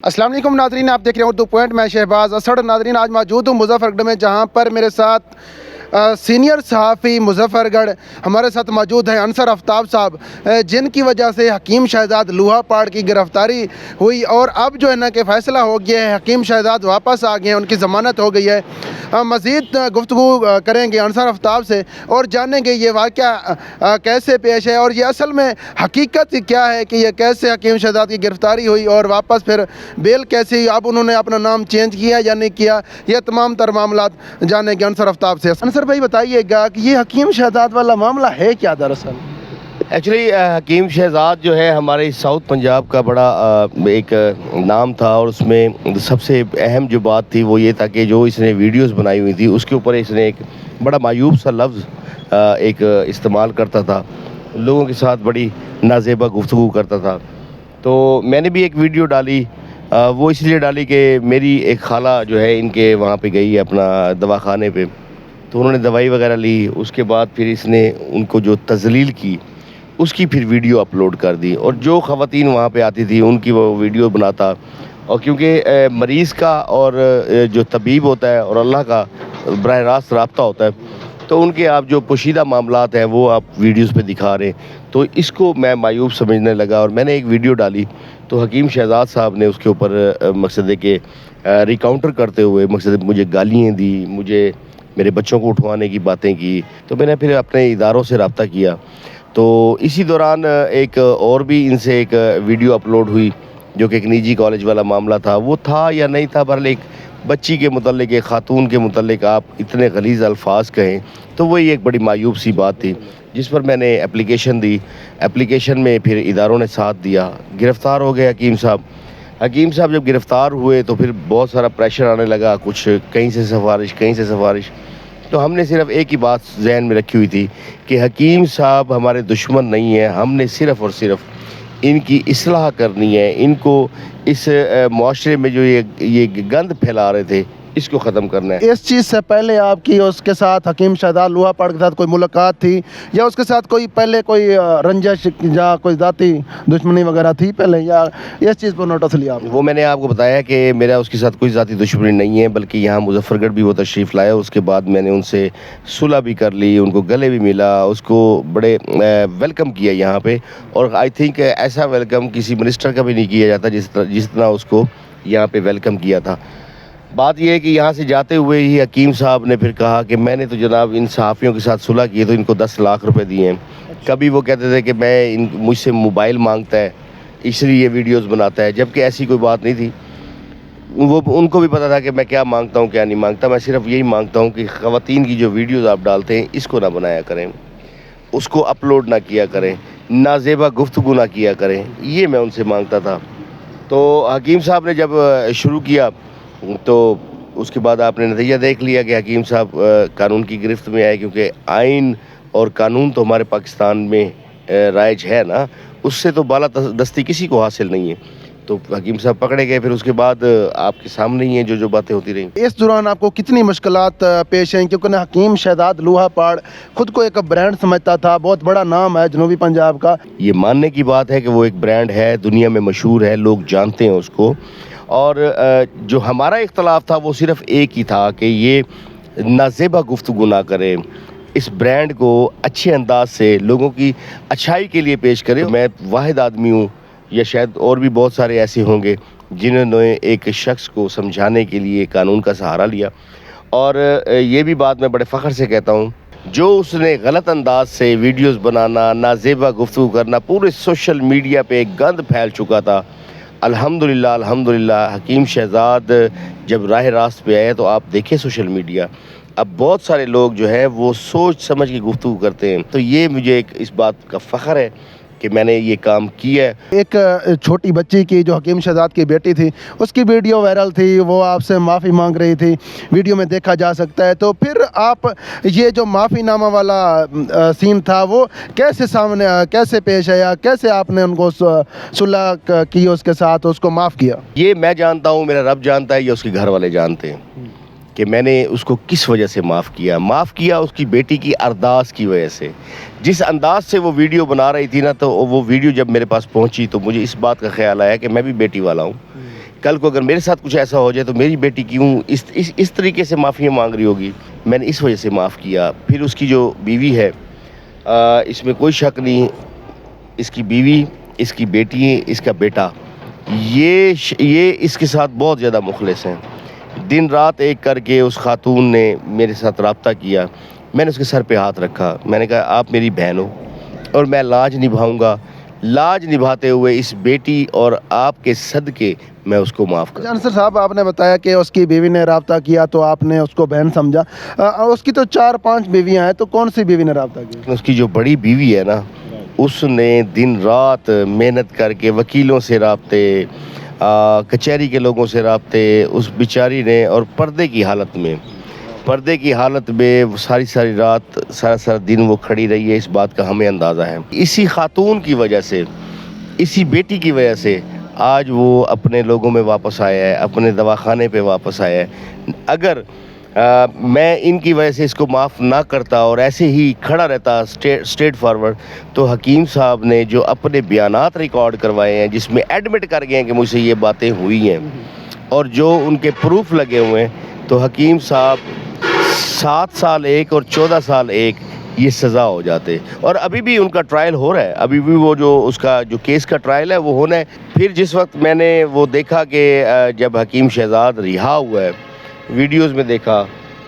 السلام علیکم ناظرین، آپ دیکھ رہے ہیں اردو پوائنٹ. میں شہباز اسد. ناظرین، آج موجود ہوں مظفر گڑھ میں، جہاں پر میرے ساتھ سینئر صحافی مظفر گڑھ ہمارے ساتھ موجود ہیں انصر آفتاب صاحب، جن کی وجہ سے حکیم شہزاد لوہا پاڑ کی گرفتاری ہوئی اور اب جو ہے نا کہ فیصلہ ہو گیا ہے، حکیم شہزاد واپس آ گئے ہیں، ان کی ضمانت ہو گئی ہے. مزید گفتگو کریں گے انصر آفتاب سے اور جانیں گے یہ واقعہ کیسے پیش ہے اور یہ اصل میں حقیقت کیا ہے کہ یہ کیسے حکیم شہزاد کی گرفتاری ہوئی اور واپس پھر بیل کیسی ہوئی، اب انہوں نے اپنا نام چینج کیا یا نہیں کیا، یہ تمام تر معاملات جانیں گے انصر آفتاب سے. انصر بھائی بتائیے گا کہ یہ حکیم شہزاد والا معاملہ ہے کیا دراصل؟ ایکچولی حکیم شہزاد جو ہے ہمارے ساؤتھ پنجاب کا بڑا ایک نام تھا، اور اس میں سب سے اہم جو بات تھی وہ یہ تھا کہ جو اس نے ویڈیوز بنائی ہوئی تھی اس کے اوپر اس نے ایک بڑا معیوب سا لفظ ایک استعمال کرتا تھا، لوگوں کے ساتھ بڑی نازیبا گفتگو کرتا تھا. تو میں نے بھی ایک ویڈیو ڈالی، وہ اس لیے ڈالی کہ میری ایک خالہ جو ہے ان کے وہاں پہ گئی اپنا دواخانے پہ، تو انہوں نے دوائی وغیرہ لی. اس کے بعد پھر اس نے ان کو جو تذلیل کی اس کی پھر ویڈیو اپلوڈ کر دی، اور جو خواتین وہاں پہ آتی تھی ان کی وہ ویڈیو بناتا. اور کیونکہ مریض کا اور جو طبیب ہوتا ہے اور اللہ کا براہ راست رابطہ ہوتا ہے، تو ان کے آپ جو پوشیدہ معاملات ہیں وہ آپ ویڈیوز پہ دکھا رہے ہیں، تو اس کو میں معیوب سمجھنے لگا اور میں نے ایک ویڈیو ڈالی. تو حکیم شہزاد صاحب نے اس کے اوپر مقصد ہے کہ ریکاؤنٹر کرتے ہوئے مقصد مجھے گالیاں دی، مجھے میرے بچوں کو اٹھوانے کی باتیں کی. تو میں نے پھر اپنے اداروں سے رابطہ کیا. تو اسی دوران ایک اور بھی ان سے ایک ویڈیو اپلوڈ ہوئی جو کہ ایک نجی کالج والا معاملہ تھا، وہ تھا یا نہیں تھا، بہرحال ایک بچی کے متعلق، ایک خاتون کے متعلق آپ اتنے غلیظ الفاظ کہیں تو وہی ایک بڑی معیوب سی بات تھی، جس پر میں نے اپلیکیشن دی. اپلیکیشن میں پھر اداروں نے ساتھ دیا، گرفتار ہو گئے حکیم صاحب. حکیم صاحب جب گرفتار ہوئے تو پھر بہت سارا پریشر آنے لگا، کچھ کہیں سے سفارش کہیں سے سفارش. تو ہم نے صرف ایک ہی بات ذہن میں رکھی ہوئی تھی کہ حکیم صاحب ہمارے دشمن نہیں ہیں، ہم نے صرف اور صرف ان کی اصلاح کرنی ہے، ان کو اس معاشرے میں جو یہ گند پھیلا رہے تھے اس کو ختم کرنا ہے. اس چیز سے پہلے آپ کی اس کے ساتھ حکیم شہزاد لوہا پاڑ کے ساتھ کوئی ملاقات تھی یا اس کے ساتھ کوئی پہلے کوئی رنجش یا کوئی ذاتی دشمنی وغیرہ تھی پہلے، یا اس چیز پر نوٹس لیا آپ؟ وہ میں نے آپ کو بتایا کہ میرا اس کے ساتھ کوئی ذاتی دشمنی نہیں ہے، بلکہ یہاں مظفر گڑھ بھی وہ تشریف لایا. اس کے بعد میں نے ان سے صلح بھی کر لی، ان کو گلے بھی ملا، اس کو بڑے ویلکم کیا یہاں پہ. اور آئی تھنک ایسا ویلکم کسی منسٹر کا بھی نہیں کیا جاتا جس طرح اس کو یہاں پہ ویلکم کیا تھا. بات یہ ہے کہ یہاں سے جاتے ہوئے ہی حکیم صاحب نے پھر کہا کہ میں نے تو جناب ان صحافیوں کے ساتھ صلح کی ہے تو ان کو 10 لاکھ روپے دیے ہیں. کبھی وہ کہتے تھے کہ مجھ سے موبائل مانگتا ہے اس لیے یہ ویڈیوز بناتا ہے، جبکہ ایسی کوئی بات نہیں تھی. وہ ان کو بھی پتا تھا کہ میں کیا مانگتا ہوں کیا نہیں مانگتا. میں صرف یہی مانگتا ہوں کہ خواتین کی جو ویڈیوز آپ ڈالتے ہیں اس کو نہ بنایا کریں، اس کو اپلوڈ نہ کیا کریں، نازیبا گفتگو نہ کیا کریں، یہ میں ان سے مانگتا تھا. تو حکیم صاحب نے جب شروع کیا تو اس کے بعد آپ نے نتیجہ دیکھ لیا کہ حکیم صاحب قانون کی گرفت میں آئے، کیونکہ آئین اور قانون تو ہمارے پاکستان میں رائج ہے نا، اس سے تو بالا دستی کسی کو حاصل نہیں ہے. تو حکیم صاحب پکڑے گئے، پھر اس کے بعد آپ کے سامنے ہی ہیں جو باتیں ہوتی رہیں. اس دوران آپ کو کتنی مشکلات پیش ہیں؟ کیونکہ حکیم شہزاد لوہا پاڑ خود کو ایک برانڈ سمجھتا تھا، بہت بڑا نام ہے جنوبی پنجاب کا. یہ ماننے کی بات ہے کہ وہ ایک برانڈ ہے، دنیا میں مشہور ہے، لوگ جانتے ہیں اس کو. اور جو ہمارا اختلاف تھا وہ صرف ایک ہی تھا کہ یہ نازیبا گفتگو نہ کرے، اس برانڈ کو اچھے انداز سے لوگوں کی اچھائی کے لیے پیش کرے. میں واحد آدمی ہوں، یا شاید اور بھی بہت سارے ایسے ہوں گے جنہوں نے ایک شخص کو سمجھانے کے لیے قانون کا سہارا لیا. اور یہ بھی بات میں بڑے فخر سے کہتا ہوں، جو اس نے غلط انداز سے ویڈیوز بنانا، نازیبا گفتگو کرنا، پورے سوشل میڈیا پہ ایک گند پھیل چکا تھا. الحمدللہ حکیم شہزاد جب راہ راست پہ آئے تو آپ دیکھیں سوشل میڈیا، اب بہت سارے لوگ جو ہیں وہ سوچ سمجھ کے گفتگو کرتے ہیں. تو یہ مجھے ایک اس بات کا فخر ہے کہ میں نے یہ کام کیا ہے. ایک چھوٹی بچی کی جو حکیم شہزاد کی بیٹی تھی، اس کی ویڈیو وائرل تھی، وہ آپ سے معافی مانگ رہی تھی، ویڈیو میں دیکھا جا سکتا ہے. تو پھر آپ یہ جو معافی نامہ والا سین تھا وہ کیسے پیش آیا؟ کیسے آپ نے ان کو صلح کی اس کے ساتھ، اس کو معاف کیا؟ یہ میں جانتا ہوں، میرا رب جانتا ہے، یہ اس کے گھر والے جانتے ہیں کہ میں نے اس کو کس وجہ سے معاف کیا اس کی بیٹی کی ارداس کی وجہ سے. جس انداز سے وہ ویڈیو بنا رہی تھی نا، تو وہ ویڈیو جب میرے پاس پہنچی تو مجھے اس بات کا خیال آیا کہ میں بھی بیٹی والا ہوں. کل کو اگر میرے ساتھ کچھ ایسا ہو جائے تو میری بیٹی کیوں اس طریقے سے معافی مانگ رہی ہوگی. میں نے اس وجہ سے معاف کیا. پھر اس کی جو بیوی ہے اس میں کوئی شک نہیں, اس کی بیوی, اس کی بیٹی, اس کا بیٹا, یہ اس کے ساتھ بہت زیادہ مخلص ہیں. دن رات ایک کر کے اس خاتون نے میرے ساتھ رابطہ کیا. میں نے اس کے سر پہ ہاتھ رکھا. میں نے کہا آپ میری بہن ہو اور میں لاج نبھاؤں گا. لاج نبھاتے ہوئے اس بیٹی اور آپ کے صدقے میں اس کو معاف کروں. انصر صاحب, آپ نے بتایا کہ اس کی بیوی نے رابطہ کیا تو آپ نے اس کو بہن سمجھا. اس کی تو 4-5 بیویاں ہیں, تو کون سی بیوی نے رابطہ کیا؟ اس کی جو بڑی بیوی ہے نا, اس نے دن رات محنت کر کے وکیلوں سے رابطے, کچہری کے لوگوں سے رابطے, اس بیچاری نے, اور پردے کی حالت میں ساری رات سارا دن وہ کھڑی رہی ہے. اس بات کا ہمیں اندازہ ہے. اسی خاتون کی وجہ سے, اسی بیٹی کی وجہ سے آج وہ اپنے لوگوں میں واپس آیا ہے, اپنے دواخانے پہ واپس آیا ہے. اگر میں ان کی وجہ سے اس کو معاف نہ کرتا اور ایسے ہی کھڑا رہتا اسٹریٹ فارورڈ, تو حکیم صاحب نے جو اپنے بیانات ریکارڈ کروائے ہیں جس میں ایڈمٹ کر گئے ہیں کہ مجھ سے یہ باتیں ہوئی ہیں, اور جو ان کے پروف لگے ہوئے ہیں, تو حکیم صاحب 7 سال 1 اور 14 سال 1 یہ سزا ہو جاتے. اور ابھی بھی ان کا ٹرائل ہو رہا ہے, ابھی بھی وہ جو اس کا جو کیس کا ٹرائل ہے وہ ہونا ہے. پھر جس وقت میں نے وہ دیکھا کہ جب حکیم شہزاد رہا ہوا ہے, ویڈیوز میں دیکھا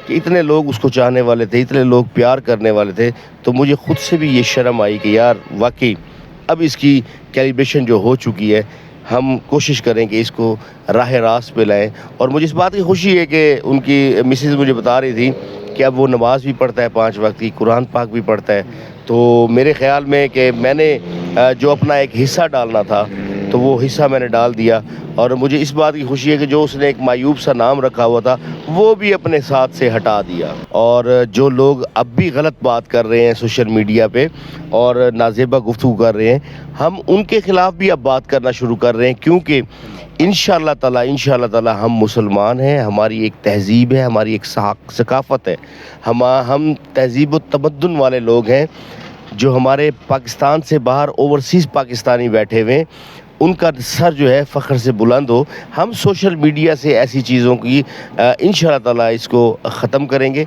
کہ اتنے لوگ اس کو چاہنے والے تھے, اتنے لوگ پیار کرنے والے تھے, تو مجھے خود سے بھی یہ شرم آئی کہ یار واقعی اب اس کی کیلیبریشن جو ہو چکی ہے, ہم کوشش کریں کہ اس کو راہ راست پہ لائیں. اور مجھے اس بات کی خوشی ہے کہ ان کی مسز مجھے بتا رہی تھی کہ اب وہ نماز بھی پڑھتا ہے 5 وقت کی, قرآن پاک بھی پڑھتا ہے. تو میرے خیال میں کہ میں نے جو اپنا ایک حصہ ڈالنا تھا تو وہ حصہ میں نے ڈال دیا. اور مجھے اس بات کی خوشی ہے کہ جو اس نے ایک معیوب سا نام رکھا ہوا تھا وہ بھی اپنے ساتھ سے ہٹا دیا. اور جو لوگ اب بھی غلط بات کر رہے ہیں سوشل میڈیا پہ اور نازیبہ گفتگو کر رہے ہیں, ہم ان کے خلاف بھی اب بات کرنا شروع کر رہے ہیں, کیونکہ انشاءاللہ تعالی ہم مسلمان ہیں, ہماری ایک تہذیب ہے, ہماری ایک ثقافت ہے, ہم تہذیب و تمدن والے لوگ ہیں. جو ہمارے پاکستان سے باہر اوورسیز پاکستانی بیٹھے ہوئے ہیں, ان کا سر جو ہے فخر سے بلند ہو. ہم سوشل میڈیا سے ایسی چیزوں کی انشاءاللہ تعالی اس کو ختم کریں گے.